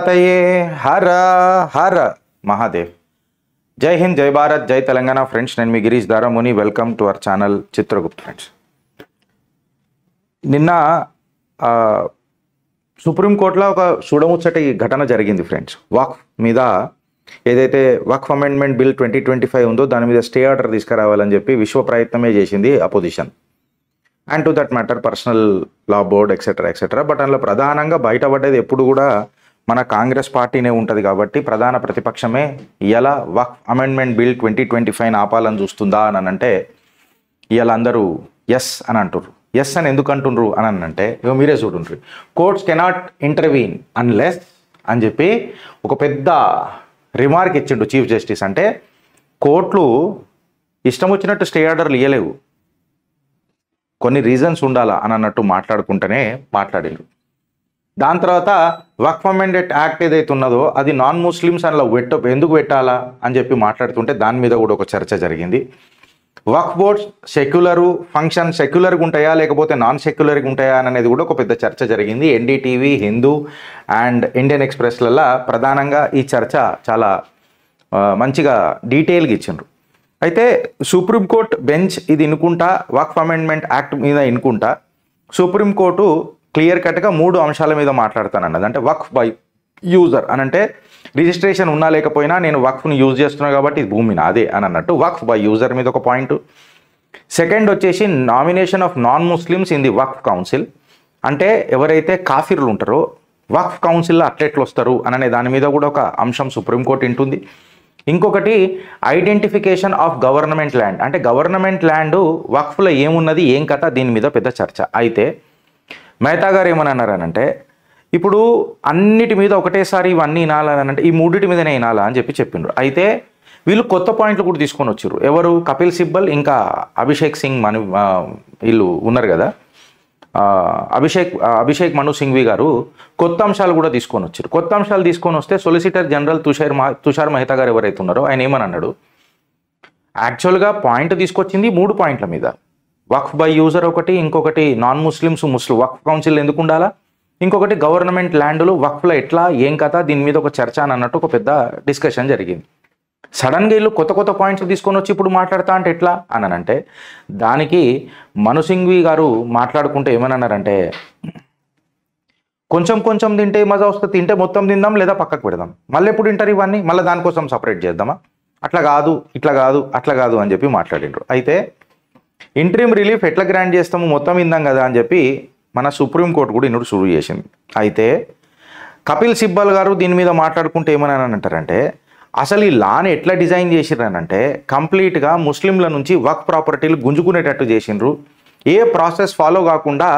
తయే హర హర మహాదేవ్. జై హింద్, జై భారత్, జై తెలంగాణ. ఫ్రెండ్స్, నేను మీ Girish Daramuni. Welcome to our channel Chitragupta. Friends, నిన్న సుప్రీంకోర్టులో ఒక చూడముచ్చటి ఘటన జరిగింది. ఫ్రెండ్స్, వక్ఫ్ మీద ఏదైతే వక్ఫ్ అమెండ్మెంట్ బిల్ 2025 ఉందో దాని మీద స్టే ఆర్డర్ తీసుకురావాలని చెప్పి విశ్వ ప్రయత్నమే చేసింది opposition. And to that matter personal law board etcetera etcetera. But అందులో ప్రధానంగా బయటపడ్డది ఎప్పుడు కూడా మన కాంగ్రెస్ పార్టీనే ఉంటుంది కాబట్టి ప్రధాన ప్రతిపక్షమే ఇలా వక్ఫ్ అమెండ్మెంట్ బిల్ 2025 ఆపాలని చూస్తుందా అని అంటే ఇవాళ అందరూ ఎస్ అని అంటుర్రు. ఎస్ అని ఎందుకు అంటుండ్రు అని అంటే మీరే చూడుండ్రు. కోర్ట్స్ కెనాట్ ఇంటర్వీన్ అన్లెస్ అని చెప్పి ఒక పెద్ద రిమార్క్ ఇచ్చిండు చీఫ్ జస్టిస్. అంటే కోర్టులు ఇష్టం వచ్చినట్టు స్టే ఆర్డర్లు ఇవ్వలేవు, కొన్ని రీజన్స్ ఉండాలా అని అన్నట్టు మాట్లాడుకుంటూనే మాట్లాడిండ్రు. దాని తర్వాత వక్ఫ్ అమెండ్మెంట్ యాక్ట్ ఏదైతే ఉన్నదో అది నాన్ ముస్లిమ్స్ అందులో ఎందుకు పెట్టాలా అని చెప్పి మాట్లాడుతుంటే దాని మీద కూడా ఒక చర్చ జరిగింది. వక్ఫ్ బోర్డ్స్ సెక్యులరు ఫంక్షన్ సెక్యులర్గా ఉంటాయా లేకపోతే నాన్ సెక్యులర్గా ఉంటాయా అనేది కూడా ఒక పెద్ద చర్చ జరిగింది. ఎన్డీటీవీ, హిందూ అండ్ ఇండియన్ ఎక్స్ప్రెస్లలో ప్రధానంగా ఈ చర్చ చాలా మంచిగా డీటెయిల్గా ఇచ్చిండ్రు. అయితే సుప్రీంకోర్టు బెంచ్ ఇది ఇనుకుంటా వక్ఫ్ అమెండ్మెంట్ యాక్ట్ మీద ఇనుకుంటా సుప్రీంకోర్టు క్లియర్ కట్గా 3 అంశాల మీద మాట్లాడతానన్నది. అంటే వక్ఫ్ బై యూజర్ అని అంటే రిజిస్ట్రేషన్ ఉన్నా లేకపోయినా నేను వక్ఫ్ని యూజ్ చేస్తున్నాను కాబట్టి ఇది భూమి నాదే అని అన్నట్టు వక్ఫ్ బై యూజర్ మీద ఒక పాయింట్. సెకండ్ వచ్చేసి nomination of non Muslims in the Waqf council. అంటే ఎవరైతే కాఫిర్లు ఉంటారో వక్ఫ్ కౌన్సిల్లో అట్లెట్లు వస్తారు అనే దాని మీద కూడా ఒక అంశం సుప్రీంకోర్టు ఇంటుంది. ఇంకొకటి ఐడెంటిఫికేషన్ ఆఫ్ గవర్నమెంట్ ల్యాండ్. అంటే గవర్నమెంట్ ల్యాండ్ వక్ఫ్లో ఏమున్నది ఏం కథ దీని మీద పెద్ద చర్చ. అయితే మెహతా గారు ఏమని అన్నారనంటే ఇప్పుడు అన్నిటి మీద ఒకటేసారి ఇవన్నీ వినాలని అంటే ఈ మూడింటి మీదనే వినాలా అని చెప్పిండ్రు. అయితే వీళ్ళు కొత్త పాయింట్లు కూడా తీసుకొని వచ్చారు. ఎవరు? కపిల్ సిబ్బల్ ఇంకా అభిషేక్ సింగ్ వీళ్ళు ఉన్నారు కదా, అభిషేక్ మను సింఘ్వి గారు కొత్త అంశాలు కూడా తీసుకొని వచ్చారు. కొత్త అంశాలు తీసుకొని వస్తే సొలిసిటర్ జనరల్ తుషార్ మెహతా గారు ఎవరైతే ఉన్నారో ఆయన ఏమని అన్నాడు, యాక్చువల్గా పాయింట్ తీసుకొచ్చింది 3 పాయింట్ల మీద. వక్ఫ్ బై యూజర్ ఒకటి, ఇంకొకటి నాన్ ముస్లిమ్స్ వక్ఫ్ కౌన్సిల్ ఎందుకు ఉండాలా, ఇంకొకటి గవర్నమెంట్ ల్యాండ్లు వక్ఫ్లో ఎట్లా ఏం కథ దీని మీద ఒక చర్చ అని అన్నట్టు ఒక పెద్ద డిస్కషన్ జరిగింది. సడన్గా వీళ్ళు కొత్త పాయింట్స్ తీసుకొని వచ్చి ఇప్పుడు మాట్లాడతా అంటే ఎట్లా అని అంటే దానికి మను సింఘ్వి గారు మాట్లాడుకుంటే ఏమన్నారంటే కొంచెం తింటే మజా వస్తుంది, తింటే మొత్తం తిందాం లేదా పక్కకు పెడదాం, మళ్ళీ ఎప్పుడు తింటారు ఇవన్నీ, మళ్ళీ దానికోసం సపరేట్ చేద్దామా, అట్లా కాదు అట్లా కాదు అని చెప్పి మాట్లాడిండ్రు. అయితే ఇంట్రీమ్ రిలీఫ్ ఎట్లా గ్రాంట్ చేస్తాము మొత్తం ఇందాం కదా అని చెప్పి మన సుప్రీంకోర్టు కూడా ఇన్నుడు షురూ చేసింది. అయితే కపిల్ సిబ్బల్ గారు దీని మీద మాట్లాడుకుంటే ఏమని అంటారంటే అసలు ఈ లాని ఎట్లా డిజైన్ చేసిర్రనంటే కంప్లీట్గా ముస్లింల నుంచి వక్ఫ్ ప్రాపర్టీలు గుంజుకునేటట్టు చేసిండ్రు, ఏ ప్రాసెస్ ఫాలో కాకుండా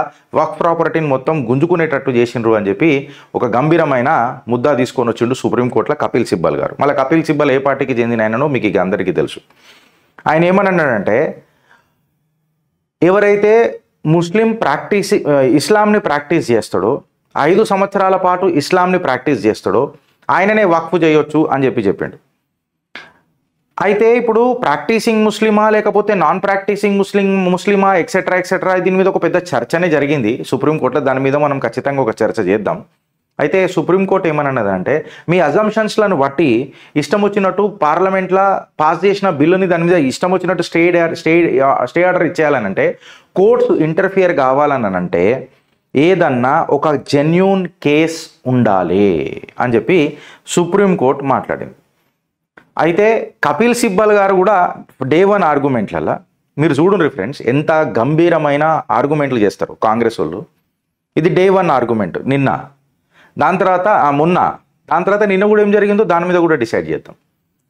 వక్ఫ్ ప్రాపర్టీని మొత్తం గుంజుకునేటట్టు చేసిండ్రు అని చెప్పి ఒక గంభీరమైన ముద్దా తీసుకొని వచ్చిండు సుప్రీంకోర్టులో కపిల్ సిబ్బల్ గారు. మళ్ళీ కపిల్ సిబ్బల్ ఏ పార్టీకి చెందిన ఆయననో మీకు ఇక అందరికీ తెలుసు. ఆయన ఏమని అన్నాడంటే ఎవరైతే ఇస్లాంని ప్రాక్టీస్ చేస్తాడో 5 సంవత్సరాల పాటు ఇస్లాంని ప్రాక్టీస్ చేస్తాడో ఆయననే వక్ఫ్ చేయొచ్చు అని చెప్పిండు. అయితే ఇప్పుడు ప్రాక్టీసింగ్ ముస్లిమా లేకపోతే నాన్ ప్రాక్టీసింగ్ ముస్లిమా ఎక్సెట్రా దీని మీద ఒక పెద్ద చర్చనే జరిగింది సుప్రీంకోర్టులో. దాని మీద మనం ఖచ్చితంగా ఒక చర్చ చేద్దాం. అయితే సుప్రీంకోర్టు ఏమన్నదంటే మీ అజంప్షన్స్లను బట్టి ఇష్టం వచ్చినట్టు పార్లమెంట్లో పాస్ చేసిన బిల్లుని దాని మీద ఇష్టం వచ్చినట్టు స్టే ఆర్డర్ ఇచ్చేయాలనంటే కోర్ట్స్ ఇంటర్ఫియర్ కావాలనంటే ఏదన్నా ఒక జెన్యూన్ కేస్ ఉండాలి అని చెప్పి సుప్రీంకోర్టు మాట్లాడింది. అయితే కపిల్ సిబ్బల్ గారు కూడా డే 1 ఆర్గ్యుమెంట్లలో మీరు చూడండి ఫ్రెండ్స్ ఎంత గంభీరమైన ఆర్గ్యుమెంట్లు చేస్తారు కాంగ్రెస్ వాళ్ళు. ఇది డే 1 ఆర్గ్యుమెంట్ నిన్న, దాని తర్వాత నిన్న కూడా ఏం జరిగిందో దాని మీద కూడా డిసైడ్ చేద్దాం.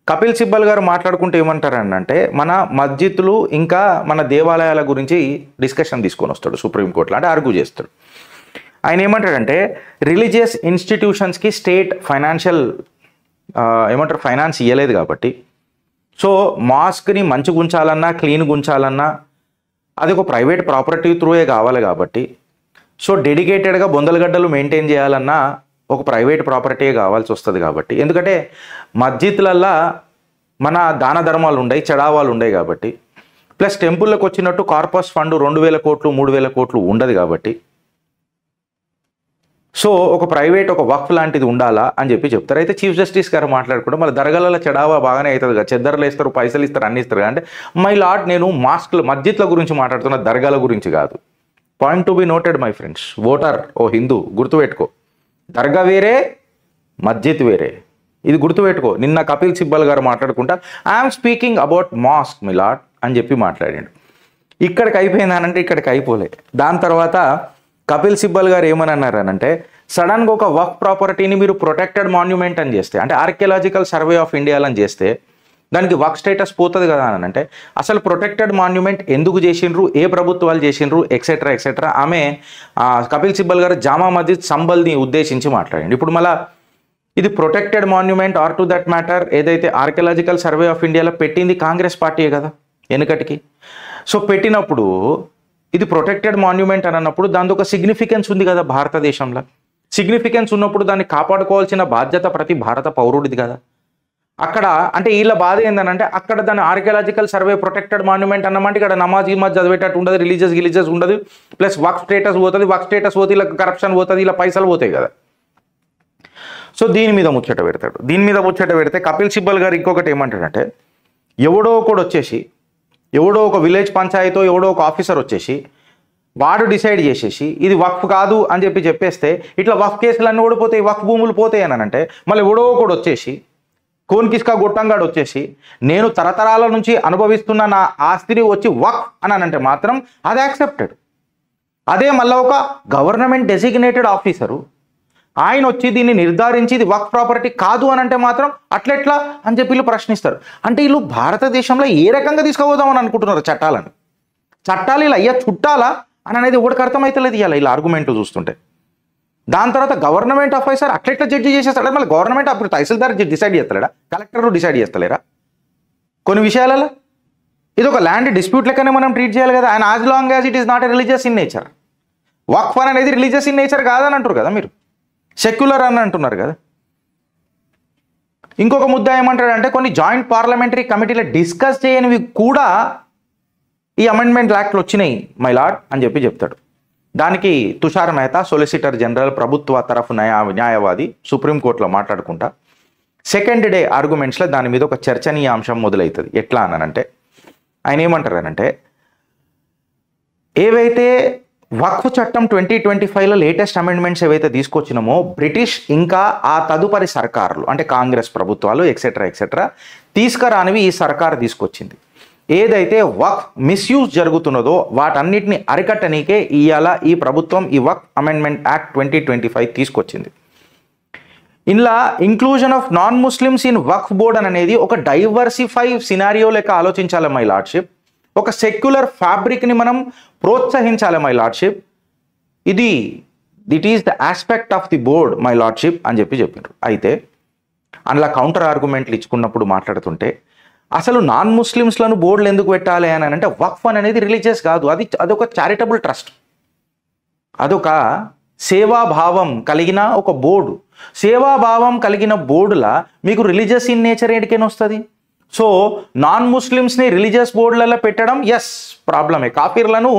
కపిల్ సిబ్బల్ గారు మాట్లాడుకుంటే ఏమంటారనంటే మన మస్జిద్లు ఇంకా మన దేవాలయాల గురించి డిస్కషన్ తీసుకొని వస్తాడు సుప్రీంకోర్టులో, అంటే ఆర్గ్యూ చేస్తాడు. ఆయన ఏమంటాడంటే రిలీజియస్ ఇన్స్టిట్యూషన్స్కి స్టేట్ ఫైనాన్స్ ఇవ్వలేదు కాబట్టి సో మాస్క్ని మంచిగా ఉంచాలన్నా క్లీన్గా ఉంచాలన్నా అది ఒక ప్రైవేట్ ప్రాపర్టీ త్రూయే కావాలి కాబట్టి సో డెడికేటెడ్గా బొందలగడ్డలు మెయింటైన్ చేయాలన్నా ఒక ప్రైవేట్ ప్రాపర్టీయే కావాల్సి వస్తుంది కాబట్టి, ఎందుకంటే మస్జిద్లల్లో మన దాన ధర్మాలు ఉండయి, చడావాలు ఉండయి కాబట్టి, ప్లస్ టెంపుల్లోకి వచ్చినట్టు కార్పస్ ఫండ్ 2,000 కోట్లు 3,000 కోట్లు ఉండదు కాబట్టి సో ఒక ప్రైవేట్ ఒక వక్ఫ్ లాంటిది ఉండాలా అని చెప్పి చెప్తారు. అయితే చీఫ్ జస్టిస్ గారు మాట్లాడుకుంటే మళ్ళీ దర్గాలలో చెడావా బాగానే అవుతుంది కదా, చెద్దర్లు వేస్తారు, పైసలు ఇస్తారు, అన్ని ఇస్తారు. అంటే మై లార్డ్, నేను మాస్క్లు మస్జిద్ల గురించి మాట్లాడుతున్నా, దర్గాల గురించి కాదు. Point to be noted my friends. Voter ఓ హిందూ గుర్తుపెట్టుకో, దర్గా వేరే, మస్జిద్ వేరే. ఇది గుర్తుపెట్టుకో. నిన్న కపిల్ సిబ్బల్ గారు మాట్లాడుకుంటా I'm speaking about mask my lord అని చెప్పి మాట్లాడాడు. ఇక్కడికి అయిపోయిందనంటే ఇక్కడికి అయిపోలే. దాని తర్వాత కపిల్ సిబ్బల్ గారు ఏమని అన్నారనంటే, సడన్గా ఒక వక్ఫ్ ప్రాపర్టీని మీరు ప్రొటెక్టెడ్ మాన్యుమెంట్ అని చేస్తే, అంటే ఆర్కియలాజికల్ సర్వే ఆఫ్ ఇండియాలో అని చేస్తే దానికి వక్ఫ్ స్టేటస్ పోతుంది కదా అని అంటే, అసలు ప్రొటెక్టెడ్ మాన్యుమెంట్ ఎందుకు చేసిండ్రు, ఏ ప్రభుత్వాలు చేసిండ్రు, ఎక్సెట్రా ఎక్సెట్రా. ఆమె కపిల్ సిబ్బల్ గారు జామా మస్జిద్ సంబల్ని ఉద్దేశించి మాట్లాడండి. ఇప్పుడు మళ్ళీ ఇది protected monument or to that matter ఏదైతే ఆర్కియలాజికల్ సర్వే ఆఫ్ ఇండియాలో పెట్టింది కాంగ్రెస్ పార్టీయే కదా వెనుకటికి. సో పెట్టినప్పుడు ఇది ప్రొటెక్టెడ్ మాన్యుమెంట్ అని అన్నప్పుడు దాని ఒక సిగ్నిఫికెన్స్ ఉంది కదా భారతదేశంలో. సిగ్నిఫికెన్స్ ఉన్నప్పుడు దాన్ని కాపాడుకోవాల్సిన బాధ్యత ప్రతి భారత పౌరుడిది కదా. అక్కడ అంటే వీళ్ళ బాధ ఏంటంటే, అక్కడ దాని ఆర్కియలాజికల్ సర్వే ప్రొటెక్టెడ్ మాన్యుమెంట్ అన్నమాట ఇక్కడ నమాజ్ గిమాజ్ చదివేటట్టు ఉండదు, రిలీజియస్ ఉండదు, ప్లస్ వక్ఫ్ స్టేటస్ పోతుంది, వక్ఫ్ స్టేటస్ పోతే ఇలా కరప్షన్ పోతుంది, ఇలా పైసలు పోతాయి కదా. సో దీని మీద ముచ్చట పెడతాడు. దీని మీద ముచ్చట పెడితే కపిల్ సిబ్బల్ గారు ఇంకొకటి ఏమంటాడంటే, ఎవడో ఒకడు వచ్చేసి, ఎవడో ఒక విలేజ్ పంచాయతీ ఎవడో ఒక ఆఫీసర్ వచ్చేసి వాడు డిసైడ్ చేసేసి ఇది వక్ఫ్ కాదు అని చెప్పి చెప్పేస్తే ఇట్లా వక్ఫ్ కేసులు అన్నీ ఓడిపోతాయి, వక్ఫ్ భూములు పోతాయి అని అంటే, మళ్ళీ ఎవడో ఒకడు వచ్చేసి కోన్కిస్కా గొట్టంగాడు వచ్చేసి నేను తరతరాల నుంచి అనుభవిస్తున్న నా ఆస్తిని వచ్చి వక్ఫ్ అని అంటే మాత్రం అది యాక్సెప్టెడ్. అదే మళ్ళీ ఒక గవర్నమెంట్ డెసిగ్నేటెడ్ ఆఫీసరు ఆయన వచ్చి దీన్ని నిర్ధారించి ఇది వక్ఫ్ ప్రాపర్టీ కాదు అని అంటే మాత్రం అట్లెట్లా అని చెప్పి వీళ్ళు ప్రశ్నిస్తారు. అంటే వీళ్ళు భారతదేశంలో ఏ రకంగా తీసుకుపోదామని అనుకుంటున్నారు చట్టాలను. చట్టాలు ఇలా అయ్యా చుట్టాలా అని అనేది ఒకటికి అర్థమవుతలేదు ఇవాళ ఇలా ఆర్గ్యుమెంట్ చూస్తుంటే. దాని తర్వాత గవర్నమెంట్ ఆఫీసర్ అట్లెట్లా జడ్జి చేసేస్తాడు, మళ్ళీ గవర్నమెంట్ అప్పుడు తహసీల్దార్ డిసైడ్ చేస్తలేడా, కలెక్టర్ డిసైడ్ చేస్తలేరా కొన్ని విషయాలలో. ఇది ఒక ల్యాండ్ డిస్ప్యూట్ లెక్కనే మనం ట్రీట్ చేయాలి కదా. And as long as it is not a religious in nature. వక్ఫ్ అనేది రిలీజియస్ ఇన్ నేచర్ కాదని అంటారు కదా మీరు, సెక్యులర్ అని అంటున్నారు కదా. ఇంకొక ముద్ద ఏమంటాడంటే, కొన్ని జాయింట్ పార్లమెంటరీ కమిటీలో డిస్కస్ చేయనివి కూడా ఈ అమెండ్మెంట్ యాక్ట్లు వచ్చినాయి మై లార్డ్ అని చెప్పి చెప్తాడు. దానికి తుషార్ మెహతా సొలిసిటర్ జనరల్ ప్రభుత్వ తరఫు న్యాయవాది సుప్రీంకోర్టులో మాట్లాడుకుంటా సెకండ్ డే ఆర్గ్యుమెంట్స్లో దాని మీద ఒక చర్చనీయాంశం మొదలవుతుంది. ఎట్లా అనంటే ఆయన ఏమంటారనంటే, ఏవైతే వక్ఫ్ చట్టం 2025లో లేటెస్ట్ అమెండ్మెంట్స్ ఏవైతే తీసుకొచ్చినామో బ్రిటిష్ ఇంకా ఆ తదుపరి సర్కారులు అంటే కాంగ్రెస్ ప్రభుత్వాలు ఎక్సెట్రా తీసుకురానివి ఈ సర్కారు తీసుకొచ్చింది. ఏదైతే వక్ఫ్ మిస్యూజ్ జరుగుతున్నదో వాటన్నిటిని అరికట్టనీకే ఇవాళ ఈ ప్రభుత్వం ఈ వక్ఫ్ అమెండ్మెంట్ యాక్ట్ 2025 తీసుకొచ్చింది. ఇలా inclusion of non Muslims in Waqf board అనేది ఒక డైవర్సిఫై సినారియో లెక్క ఆలోచించాలి మై లార్డ్షిప్. ఒక సెక్యులర్ ఫ్యాబ్రిక్ని మనం ప్రోత్సహించాలి my lordship. It is the aspect of the board my lordship అని చెప్పారు. అయితే అందులో కౌంటర్ ఆర్గ్యుమెంట్లు ఇచ్చుకున్నప్పుడు మాట్లాడుతుంటే, అసలు నాన్ ముస్లిమ్స్లను బోర్డులు ఎందుకు పెట్టాలి అని అంటే, వక్ఫ్ అనేది రిలీజియస్ కాదు, అదొక చారిటబుల్ ట్రస్ట్, అదొక సేవాభావం కలిగిన ఒక బోర్డు. సేవాభావం కలిగిన బోర్డులా మీకు రిలీజియస్ ఇన్ నేచర్ ఏంటికైనా వస్తుంది. సో నాన్ ముస్లిమ్స్ని రిలీజియస్ బోర్డులలో పెట్టడం ఎస్ ప్రాబ్లమే, కాఫీర్లను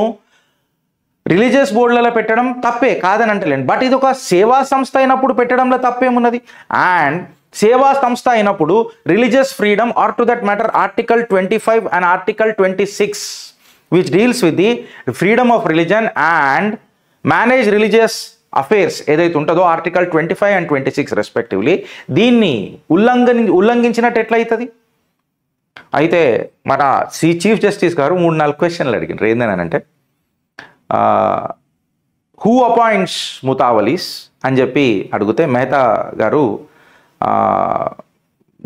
రిలీజియస్ బోర్డులలో పెట్టడం తప్పే కాదని అంటలేండి. బట్ ఇది ఒక సేవా సంస్థ అయినప్పుడు పెట్టడంలో తప్పేమున్నది. అండ్ సేవా సంస్థ అయినప్పుడు religious freedom or to that matter article 25 and article 26 which deals with the freedom of religion and manage religious affairs ఏదైతే ఉంటుందో ఆర్టికల్ 25 అండ్ 26 రెస్పెక్టివ్లీ, దీన్ని ఉల్లంఘించినట్టు ఎట్లయితుంది. అయితే మన చీఫ్ జస్టిస్ గారు 3-4 క్వశ్చన్లు అడిగినారు. ఏంటనంటే, హూ అపాయింట్స్ ముతావలీస్ అని చెప్పి అడిగితే మెహతా గారు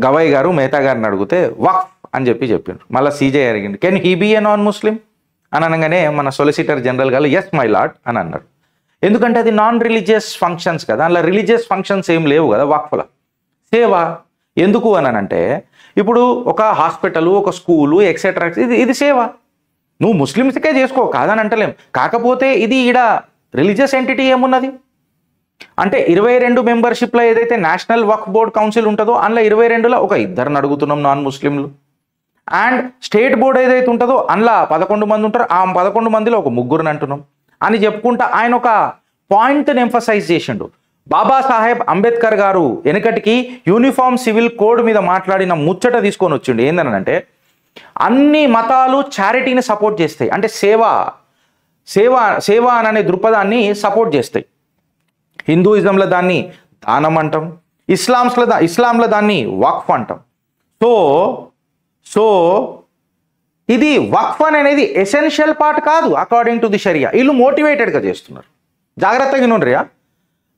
గవాయ్ గారు మెహతా గారిని అడిగితే వక్ఫ్ అని చెప్పిండ్రు. మళ్ళీ సీజే అడిగిండు can he be a non Muslim అని అనగానే మన సొలిసిటర్ జనరల్ గారు ఎస్ మై లార్డ్ అని అన్నారు. ఎందుకంటే అది నాన్ రిలీజియస్ ఫంక్షన్స్ కదా, అందులో రిలీజియస్ ఫంక్షన్స్ ఏం లేవు కదా వక్ఫ్లో. సేవ ఎందుకు అని అంటే, ఇప్పుడు ఒక హాస్పిటల్, ఒక స్కూలు ఎక్సెట్రా ఇది సేవ. నువ్వు ముస్లిమ్స్కే చేసుకో కాదని అంటలేం. కాకపోతే ఇది ఈడ రిలీజియస్ ఎంటిటీ ఏమున్నది అంటే 22 మెంబర్షిప్లో ఏదైతే నేషనల్ వక్ఫ్ బోర్డ్ కౌన్సిల్ ఉంటుందో అందులో 22లో ఒక 2 అడుగుతున్నాం నాన్ ముస్లింలు. అండ్ స్టేట్ బోర్డ్ ఏదైతే ఉంటుందో అందులో 11 మంది ఉంటారు, ఆ 11 మందిలో ఒక 3 అంటున్నాం అని చెప్పుకుంటా ఆయన ఒక పాయింట్ని ఎంఫసైజ్ చేసిండు. బాబాసాహెబ్ అంబేద్కర్ గారు వెనకటికి యూనిఫామ్ సివిల్ కోడ్ మీద మాట్లాడిన ముచ్చట తీసుకొని వచ్చిండు. ఏందనంటే అన్ని మతాలు చారిటీని సపోర్ట్ చేస్తాయి, అంటే సేవ అనే దృక్పథాన్ని సపోర్ట్ చేస్తాయి. హిందూయిజంలో దాన్ని దానం అంటాం, ఇస్లాంలో దాన్ని వక్ఫ్ అంటాం. సో ఇది వక్ఫ్ అనేది ఎసెన్షియల్ పార్ట్ కాదు అకార్డింగ్ టు ది షరియా. వీళ్ళు మోటివేటెడ్గా చేస్తున్నారు. జాగ్రత్తగా వినుండ్రియా.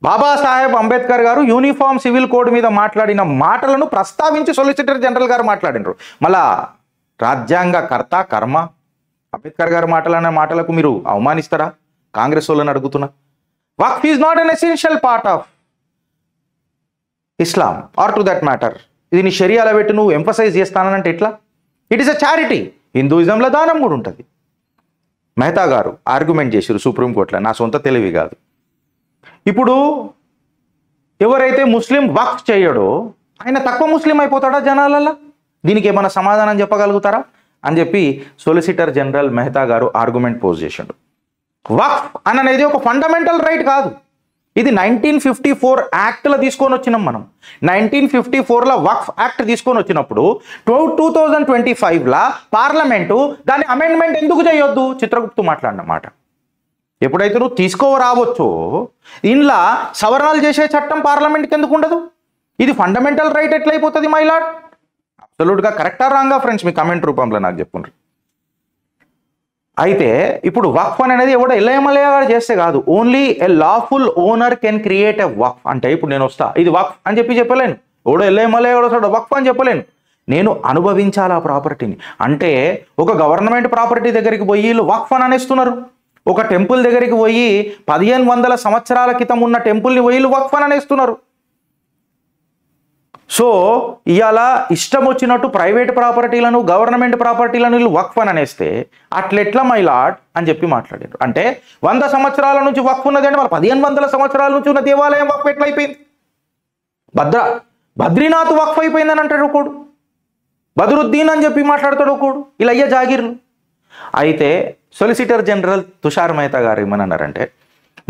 బాబాసాహెబ్ అంబేద్కర్ గారు యూనిఫామ్ సివిల్ కోడ్ మీద మాట్లాడిన మాటలను ప్రస్తావించి సొలిసిటర్ జనరల్ గారు మాట్లాడినారు. మళ్ళా రాజ్యాంగ కర్త కర్మ అంబేద్కర్ గారు మాటలకు మీరు అవమానిస్తారా? కాంగ్రెస్ వాళ్ళని అడుగుతున్నా. వక్ఫ్ is not an essential part of Islam or to that matter. ఇది నీ షరియాలో పెట్టి నువ్వు ఎంఫసైజ్ చేస్తానంటే ఎట్లా? It is a charity. హిందూయిజంలో దానం కూడా ఉంటుంది. మెహతా గారు ఆర్గ్యుమెంట్ చేశారు సుప్రీంకోర్టులో, నా సొంత తెలివి కాదు. ఇప్పుడు ఎవరైతే ముస్లిం వక్ఫ్ చేయడో ఆయన తక్కువ ముస్లిం అయిపోతాడా జనాలల్లో? దీనికి ఏమైనా సమాధానం చెప్పగలుగుతారా అని చెప్పి సొలిసిటర్ జనరల్ మెహతా గారు ఆర్గ్యుమెంట్ పోజ్ చేశాడు. వక్ఫ్ అనేది ఒక ఫండమెంటల్ రైట్ కాదు. ఇది 1954 యాక్ట్లో తీసుకొని వచ్చినాం మనం. 1954లో వక్ఫ్ యాక్ట్ తీసుకొని వచ్చినప్పుడు 2025లా పార్లమెంటు దాని అమెండ్మెంట్ ఎందుకు చేయొద్దు? చిత్రగుప్తు మాట్లాడిన మాట. ఎప్పుడైతే నువ్వు తీసుకోరావచ్చో ఇంట్లో సవరణలు చేసే చట్టం పార్లమెంట్కి ఎందుకు ఉండదు? ఇది ఫండమెంటల్ రైట్ ఎట్లయిపోతుంది మై లార్డ్? అబ్సల్యూట్గా కరెక్టా రాంగా ఫ్రెండ్స్? మీ కమెంట్ రూపంలో నాకు చెప్పుండ్రి. అయితే ఇప్పుడు వక్ఫ్ అనేది ఎవడో ఎల్లఎమ్మెల్యే గారు చేస్తే కాదు, only a lawful owner can create a వక్ఫ్. అంటే ఇప్పుడు నేను వస్తా ఇది వక్ఫ్ అని చెప్పలేను. ఎవడో ఎల్లఎమ్మెల్యే గారు వస్తాడు వక్ఫ్ అని చెప్పలేను. నేను అనుభవించాలి ఆ ప్రాపర్టీని. అంటే ఒక గవర్నమెంట్ ప్రాపర్టీ దగ్గరికి పోయి వీళ్ళు వక్ఫ్ అని అనేస్తున్నారు. ఒక టెంపుల్ దగ్గరికి పోయి 1500 సంవత్సరాల క్రితం ఉన్న టెంపుల్ని వీళ్ళు వక్ఫ్ అని అనేస్తున్నారు. సో ఇవాళ ఇష్టం వచ్చినట్టు ప్రైవేట్ ప్రాపర్టీలను గవర్నమెంట్ ప్రాపర్టీలను వీళ్ళు వక్ఫ్ అని అనేస్తే అట్లెట్లా మై లార్డ్ అని చెప్పి మాట్లాడారు. అంటే 100 సంవత్సరాల నుంచి వక్ఫ్ ఉన్నది అంటే వాళ్ళు 1500 సంవత్సరాల నుంచి ఉన్న దేవాలయం వక్ఫ్ ఎట్లయిపోయింది? బద్రీనాథ్ వక్ఫ్ అయిపోయిందని అంటాడు ఒకడు, బదరుద్దీన్ అని చెప్పి మాట్లాడతాడు ఒకడు. ఇలా అయ్యే జాగీర్లు. అయితే సొలిసిటర్ జనరల్ తుషార్ మెహతా గారు ఏమన్నారంటే,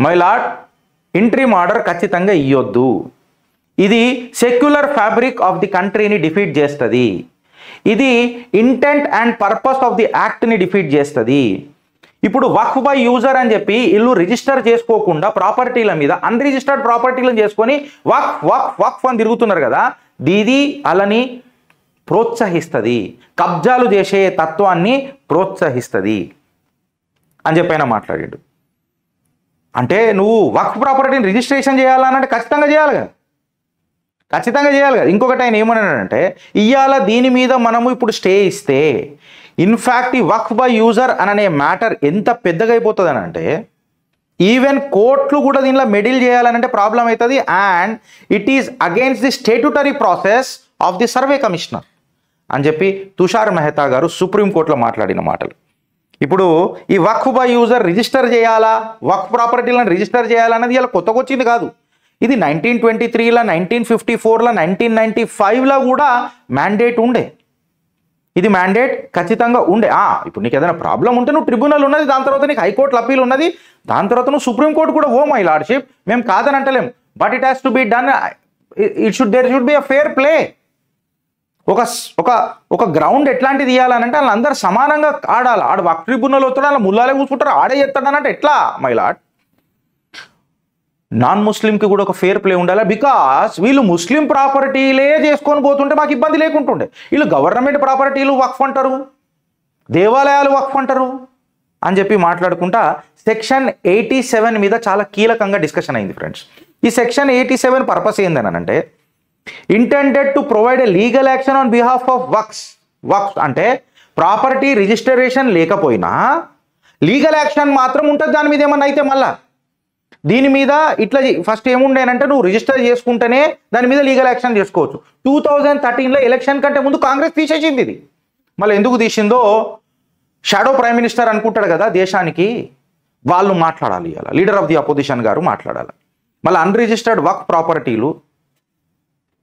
మై లార్డ్ ఇంట్రీమ్ ఆర్డర్ ఖచ్చితంగా ఇయ్యొద్దు, ఇది సెక్యులర్ ఫ్యాబ్రిక్ ఆఫ్ ది కంట్రీని డిఫీట్ చేస్తుంది, ఇది intent and purpose of the యాక్ట్ని డిఫీట్ చేస్తుంది. ఇప్పుడు వక్ఫ్ బై యూజర్ అని చెప్పి ఇల్లు రిజిస్టర్ చేసుకోకుండా ప్రాపర్టీల మీద అన్రిజిస్టర్డ్ ప్రాపర్టీలను చేసుకొని వక్ఫ్ వక్ఫ్ వక్ఫ్ అని తిరుగుతున్నారు కదా, దీది అలాని ప్రోత్సహిస్తుంది, కబ్జాలు చేసే తత్వాన్ని ప్రోత్సహిస్తుంది అని చెప్పైనా మాట్లాడాడు. అంటే నువ్వు వక్ఫ్ ప్రాపర్టీని రిజిస్ట్రేషన్ చేయాలనంటే ఖచ్చితంగా చేయాలి కదా. ఇంకొకటి ఆయన ఏమన్నాడంటే, ఇవాళ దీని మీద మనము ఇప్పుడు స్టే ఇస్తే ఇన్ఫ్యాక్ట్ ఈ వక్ఫ్ బై యూజర్ అనే మ్యాటర్ ఎంత పెద్దగా అయిపోతుంది అని అంటే ఈవెన్ కోర్టులు కూడా దీనిలో మెడిల్ చేయాలనంటే ప్రాబ్లం అవుతుంది. And it is against the statutory process of the survey commissioner అని చెప్పి తుషార్ మెహతా గారు సుప్రీంకోర్టులో మాట్లాడిన మాటలు. ఇప్పుడు ఈ వక్ఫ్ బై యూజర్ రిజిస్టర్ చేయాలా, వక్ఫ్ ప్రాపర్టీలను రిజిస్టర్ చేయాలన్నది ఇలా కొత్తగా వచ్చింది కాదు. ఇది 1923లో 1954లో 1995లో కూడా మ్యాండేట్ ఉండే. ఇది మ్యాండేట్ ఖచ్చితంగా ఉండే. ఇప్పుడు నీకు ఏదైనా ప్రాబ్లం ఉంటే నువ్వు ట్రిబ్యునల్ ఉన్నది, దాని తర్వాత నీకు హైకోర్టు అప్పీల్ ఉన్నది, దాని తర్వాత నువ్వు సుప్రీంకోర్టు కూడా మై లార్డ్షిప్ మేము కాదని అంటలేం. But it has to be done, there should be a fair play. ఒక గ్రౌండ్ ఎట్లాంటిది ఇవ్వాలనంటే వాళ్ళు అందరు సమానంగా ఆడాలి. ఆడు వక్ఫ్ ట్రిబ్యునల్ వస్తాడు, అలా ముల్లాలే కూర్చుంటారు, ఆడే చేస్తాడనంటే ఎట్లా మై లార్డ్? నాన్ ముస్లింకి కూడా ఒక ఫేర్ ప్లే ఉండాలి. బికాస్ వీళ్ళు ముస్లిం ప్రాపర్టీలే చేసుకొని పోతుంటే మాకు ఇబ్బంది లేకుంటుండే. వీళ్ళు గవర్నమెంట్ ప్రాపర్టీలు వక్ఫ్ అంటారు, దేవాలయాలు వక్ఫ్ అంటారు అని చెప్పి మాట్లాడుకుంటా సెక్షన్ 87 మీద చాలా కీలకంగా డిస్కషన్ అయింది ఫ్రెండ్స్. ఈ సెక్షన్ 87 పర్పస్ ఏందనంటే, intended to provide a legal action on behalf of వక్ఫ్ అంటే ప్రాపర్టీ రిజిస్ట్రేషన్ లేకపోయినా లీగల్ యాక్షన్ మాత్రం ఉంటుంది దాని మీద ఏమన్నా అయితే. మళ్ళా దీని మీద ఇట్లా ఫస్ట్ ఏముండేనంటే నువ్వు రిజిస్టర్ చేసుకుంటేనే దాని మీద లీగల్ యాక్షన్ చేసుకోవచ్చు. 2013లో ఎలక్షన్ కంటే ముందు కాంగ్రెస్ తీసేసింది ఇది. మళ్ళీ ఎందుకు తీసిందో షాడో ప్రైమ్ మినిస్టర్ అనుకుంటాడు కదా దేశానికి, వాళ్ళు మాట్లాడాలి. అలా లీడర్ ఆఫ్ ది అపోజిషన్ గారు మాట్లాడాలి. మళ్ళీ అన్రిజిస్టర్డ్ వక్ఫ్ ప్రాపర్టీలు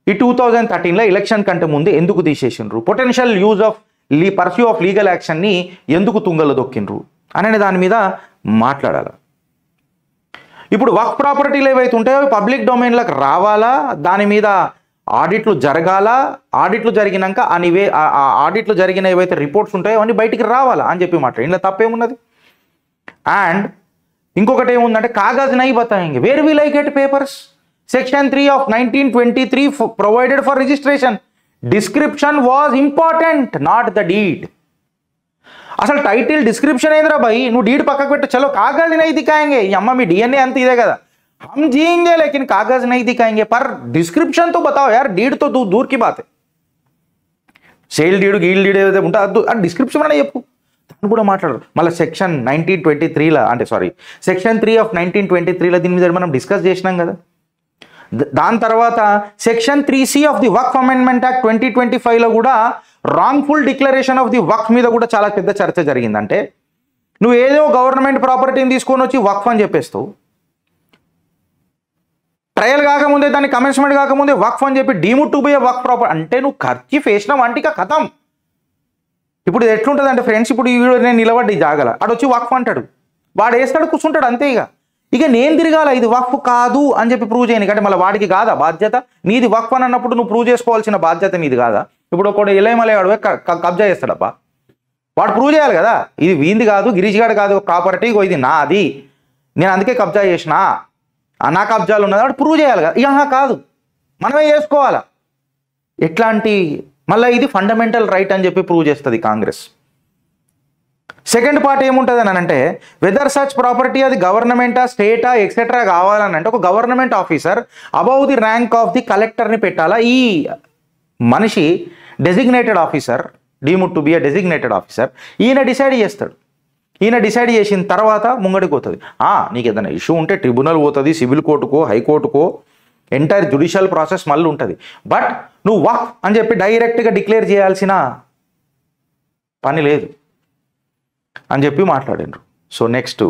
ఈ 2013లో ఎలక్షన్ కంటే ముందు ఎందుకు తీసేసిండ్రు, potential use of pursue of legal యాక్షన్ని ఎందుకు తుంగలు దొక్కిండ్రు అనే దాని మీద మాట్లాడాలి. ఇప్పుడు వక్ఫ్ ప్రాపర్టీలు ఏవైతే ఉంటాయో పబ్లిక్ డొమైన్లకు రావాలా, దాని మీద ఆడిట్లు జరగాల, ఆడిట్లు జరిగినాక ఆ ఆడిట్లు జరిగిన ఏవైతే రిపోర్ట్స్ ఉంటాయో అవన్నీ బయటికి రావాలా అని చెప్పి మాట్లాడు. ఇందులో తప్పేమున్నది? అండ్ ఇంకొకటి ఏముందంటే కాగజ్ నై బతాయింగే, where will I get papers? Section 3 of 1923 provided for registration. Description was important, not the deed. అసలు టైటిల్ డిస్క్రిప్షన్ ఏంద్రా భయ్, నువ్వు డీడ్ పక్కకు పెట్టు, చలో కాగజ్ నై దిఖాయింగే. ఈ అమ్మ మీ డిఎన్ఏ అంత ఇదే కదా, हम जिएंगे लेकिन कागज नहीं दिखाएंगे. पर डिस्क्रिप्शन तो बताओ यार, डीड तो दूर की बात है. సేల్ డీడ్ గీల్ డీడ్ ఏదైతే ఉంటే అది డిస్క్రిప్షన్ అనే చెప్పు, దాన్ని కూడా మాట్లాడరు. మళ్ళీ సెక్షన్ 1923లో అంటే సెక్షన్ 3 of 1923లో దీని మీద మనం డిస్కస్ చేసినాం కదా. దాని తర్వాత సెక్షన్ 3C of the వక్ఫ్ అమెండ్మెంట్ యాక్ట్ 2025లో కూడా రాంగ్ఫుల్ డిక్లరేషన్ ఆఫ్ ది వక్ఫ్ మీద కూడా చాలా పెద్ద చర్చ జరిగింది. అంటే నువ్వు ఏదో గవర్నమెంట్ ప్రాపర్టీని తీసుకొని వచ్చి వక్ఫ్ అని చెప్పేస్తావు, ట్రయల్ కాకముందే దాన్ని కమెన్స్మెంట్ కాకముందే వక్ఫ్ అని చెప్పి deemed to be A Waqf property అంటే నువ్వు ఖర్చు వేసిన వంటిక కథం. ఇప్పుడు ఇది ఎట్లుంటుంది అంటే ఫ్రెండ్స్, ఇప్పుడు ఈ వీడియో నేను నిలబడి జాగల అటు వచ్చి వక్ఫ్ అంటాడు, వాడు వేస్తాడు కూర్చుంటాడు అంతే. ఇక నేను తిరగాల ఇది వక్ఫ్ కాదు అని చెప్పి ప్రూవ్ చేయను. అంటే మళ్ళీ వాడికి కాదా బాధ్యత? నీది వక్ఫ్ అని అన్నప్పుడు నువ్వు ప్రూవ్ చేసుకోవాల్సిన బాధ్యత నీది కాదా? ఇప్పుడు ఒకడు ఇలయమలయాడు కబ్జా చేస్తాడప్ప, వాడు ప్రూవ్ చేయాలి కదా, ఇది వీంది కాదు, గిరీష్గాడు కాదు ప్రాపర్టీ, ఇది నాది, నేను అందుకే కబ్జా చేసిన, నా కబ్జాలు ఉన్నది, వాడు ప్రూవ్ చేయాలి కదా. ఇహా కాదు, మనమే చేసుకోవాలా. ఎట్లాంటి మళ్ళీ ఇది ఫండమెంటల్ రైట్ అని చెప్పి ప్రూవ్ చేస్తుంది కాంగ్రెస్. సెకండ్ పార్ట్ ఏముంటుంది అని అంటే, వెదర్ సచ్ ప్రాపర్టీ అది గవర్నమెంటా స్టేటా ఎక్సెట్రా కావాలని అంటే ఒక government officer above the rank of the కలెక్టర్ని పెట్టాలా. ఈ మనిషి designated officer, deemed to be A designated officer, ఈయన డిసైడ్ చేస్తాడు. ఈయన డిసైడ్ చేసిన తర్వాత ముంగడికి పోతుంది. నీకు ఏదైనా ఇష్యూ ఉంటే ట్రిబ్యునల్ పోతుంది, సివిల్ కోర్టుకో హైకోర్టుకో, ఎంటైర్ జ్యుడిషియల్ ప్రాసెస్ మళ్ళీ ఉంటుంది. బట్ నువ్వు వక్ఫ్ అని చెప్పి డైరెక్ట్గా డిక్లేర్ చేయాల్సిన పని లేదు అని చెప్పి మాట్లాడినారు. సో నెక్స్ట్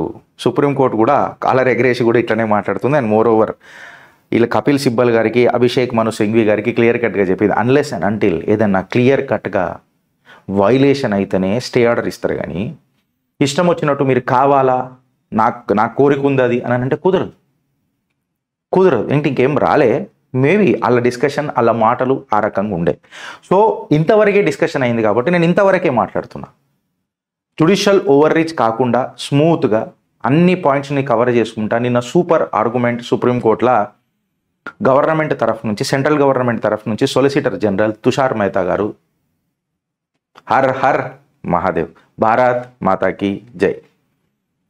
సుప్రీంకోర్టు కూడా కాలర్ ఎగరేసి కూడా ఇట్లనే మాట్లాడుతుంది. అండ్ మోర్ ఓవర్ వీళ్ళు కపిల్ సిబ్బల్ గారికి, అభిషేక్ మను సింఘ్వి గారికి క్లియర్ కట్గా చెప్పింది, అన్లెస్ అండ్ అంటిల్ ఏదన్నా క్లియర్ కట్గా వైలేషన్ అయితేనే స్టే ఆర్డర్ ఇస్తారు. కానీ ఇష్టం వచ్చినట్టు మీరు కావాలా, నాకు కోరిక ఉంది అది అని అంటే కుదరదు. ఇంకేం రాలే. మేబీ వాళ్ళ డిస్కషన్ వాళ్ళ మాటలు ఆ రకంగా ఉండే. సో ఇంతవరకే డిస్కషన్ అయింది కాబట్టి నేను ఇంతవరకే మాట్లాడుతున్నా. జ్యుడిషియల్ ఓవర్ రీచ్ కాకుండా స్మూత్గా అన్ని పాయింట్స్ని కవర్ చేసుకుంటా. నిన్న సూపర్ ఆర్గ్యుమెంట్ సుప్రీంకోర్టులో గవర్నమెంట్ తరఫు నుంచి, సెంట్రల్ గవర్నమెంట్ తరఫు నుంచి సొలిసిటర్ జనరల్ తుషార్ మెహతా గారు హర్ హర్ మహాదేవ్, భారత్ మాతాకి జై.